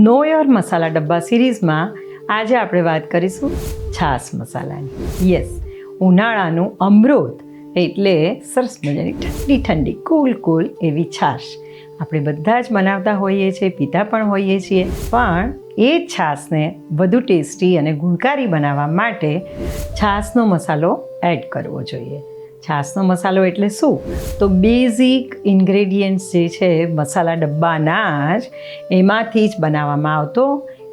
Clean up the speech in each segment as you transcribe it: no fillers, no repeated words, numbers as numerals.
Know your મસાલા ડબ્બા સિરીઝમાં આજે આપણે વાત કરીશું છાશ મસાલાની. યસ, ઉનાળાનું અમૃત એટલે સરસ મજાની ઠંડી ઠંડી કૂલ એવી છાશ આપણે બધા જ બનાવતા હોઈએ છીએ, પીતા પણ હોઈએ છીએ. પણ એ જ છાશને વધુ ટેસ્ટી અને ગુણકારી બનાવવા માટે છાશનો મસાલો એડ કરવો જોઈએ. છાશનો મસાલો એટલે શું? તો બેઝિક ઇન્ગ્રેડિયન્ટ્સ જે છે મસાલા ડબ્બાના જ એમાંથી જ બનાવવામાં આવતો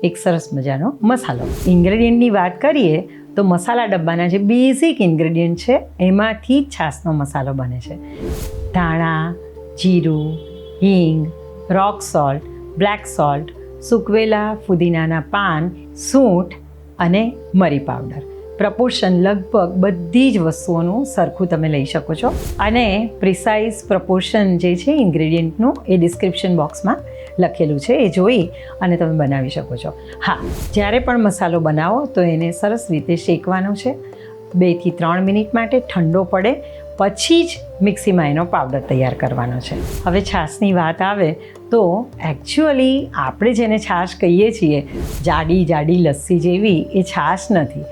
એક સરસ મજાનો મસાલો. ઇન્ગ્રેડિયન્ટની વાત કરીએ તો મસાલા ડબ્બાના જે બેઝિક ઇન્ગ્રેડિયન્ટ છે એમાંથી જ છાશનો મસાલો બને છે. ધાણા, જીરું, હિંગ, રોક સોલ્ટ, બ્લેક સોલ્ટ, સૂકવેલા ફુદીનાના પાન, સૂંઠ અને મરી પાવડર. પ્રપોર્શન લગભગ બધી જ વસ્તુઓનું સરખું તમે લઈ શકો છો અને પ્રિસાઇઝ પ્રપોર્શન જે છે ઇન્ગ્રેડિયન્ટનું એ ડિસ્ક્રિપ્શન બોક્સમાં લખેલું છે, એ જોઈ અને તમે બનાવી શકો છો. હા, જ્યારે પણ મસાલો બનાવો તો એને સરસ રીતે શેકવાનો છે 2 થી 3 મિનિટ માટે. ઠંડો પડે પછી જ મિક્સીમાં એનો પાવડર તૈયાર કરવાનો છે. હવે છાશની વાત આવે તો એકચ્યુઅલી આપણે જેને છાશ કહીએ છીએ જાડી જાડી લસ્સી જેવી, એ છાશ નથી.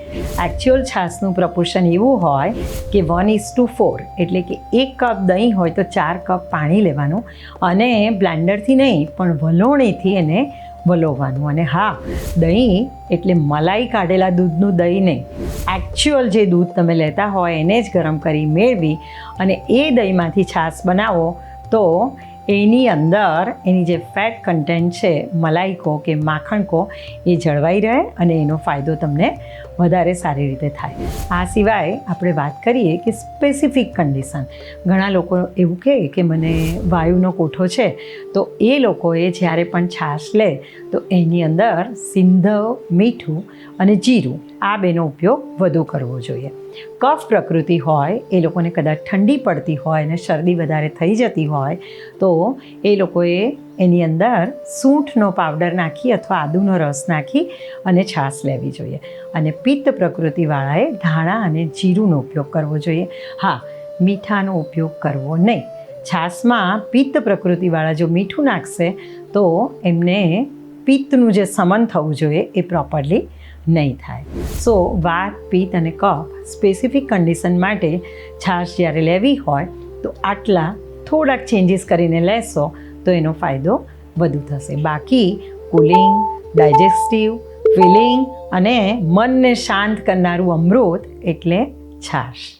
એકચ્યુઅલ છાશનું પ્રપોર્શન એવું હોય કે 1:4, એટલે કે 1 કપ દહીં હોય તો 4 કપ પાણી લેવાનું અને બ્લેન્ડરથી નહીં પણ વલોણીથી એને વલોવવાનું. અને હા, દહીં એટલે મલાઈ કાઢેલા દૂધનું દહીં નહીં, એકચ્યુઅલ જે દૂધ તમે લેતા હોય એને જ ગરમ કરી મેળવી અને એ દહીંમાંથી છાશ બનાવો તો એની અંદર એની જે ફેટ કન્ટેન્ટ છે, મલાઈ કહો કે માખણ કહો, એ જળવાઈ રહે અને એનો ફાયદો તમને વધારે સારી રીતે થાય. આ સિવાય આપણે વાત કરીએ કે સ્પેસિફિક કન્ડિશન, ઘણા લોકો એવું કહે કે મને વાયુનો કોઠો છે, તો એ લોકોએ જ્યારે પણ છાશ લે તો એની અંદર સિંધવ, મીઠું અને જીરું આ બેનો ઉપયોગ વધુ કરવો જોઈએ. કફ પ્રકૃતિ હોય એ લોકોને કદાચ ઠંડી પડતી હોય અને શરદી વધારે થઈ જતી હોય તો એ લોકોએ એની અંદર સૂંઠનો પાવડર નાખી અથવા આદુનો રસ નાખી અને છાશ લેવી જોઈએ. અને પિત્ત પ્રકૃતિવાળાએ ધાણા અને જીરુંનો ઉપયોગ કરવો જોઈએ. હા, મીઠાનો ઉપયોગ કરવો નહીં. છાશમાં પિત્ત પ્રકૃતિવાળા જો મીઠું નાખશે તો એમને પિત્તનું જે સમન થવું જોઈએ એ પ્રોપરલી નહીં થાય. સો વાત, પિત્ત અને કફ સ્પેસિફિક કન્ડિશન માટે છાશ જ્યારે લેવી હોય તો આટલા થોડાક ચેન્જીસ કરીને લેશો તો એનો ફાયદો વધુ થશે. બાકી કુલિંગ, ડાયજેસ્ટિવ, ફિલિંગ અને મનને શાંત કરનારું અમૃત એટલે છાશ.